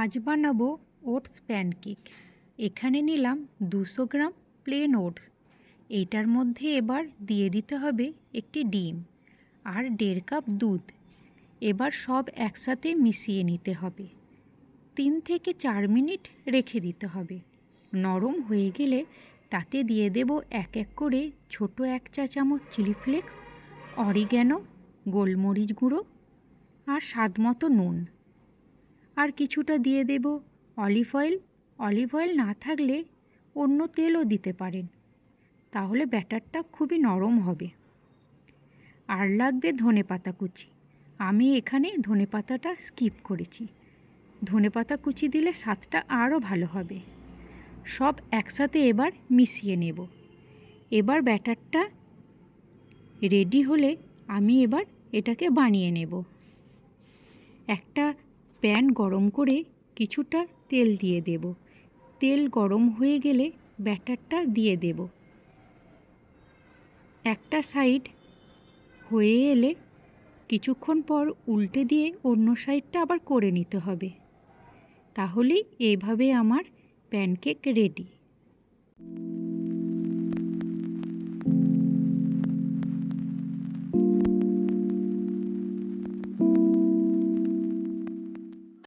আজ বানাবো oats pancake. এখানে নিলাম 200 গ্রাম প্লেন ওটস। এইটার মধ্যে এবার দিয়ে দিতে হবে একটি ডিম আর 1.5 কাপ দুধ। এবার সব একসাথে মিশিয়ে নিতে হবে। 3 থেকে 4 মিনিট রেখে দিতে হবে। নরম হয়ে গেলে তাতে দিয়ে দেব এক এক করে ছোট 1 চা চামচ চিলি ফ্লেক্স, অরিগ্যানো, গোলমরিচ গুঁড়ো আর স্বাদ মতো নুন। আর কিছুটা দিয়ে দেব অলিভ অয়েল। অলিভ অয়েল না থাকলে অন্য তেলও দিতে পারেন, তাহলে ব্যাটারটা খুবই নরম হবে। আর লাগবে ধনেপাতা কুচি। আমি এখানে ধনেপাতাটা স্কিপ করেছি। ধনেপাতা কুচি দিলে স্বাদটা আরও ভালো হবে। সব একসাথে এবার মিশিয়ে নেব। এবার ব্যাটারটা রেডি হলে আমি এবার এটাকে বানিয়ে নেব। একটা প্যান গরম করে কিছুটা তেল দিয়ে দেব। তেল গরম হয়ে গেলে ব্যাটারটা দিয়ে দেব। একটা সাইড হয়ে এলে কিছুক্ষণ পর উল্টে দিয়ে অন্য সাইডটা আবার করে নিতে হবে। তাহলেই এইভাবে আমার প্যানকেক রেডি।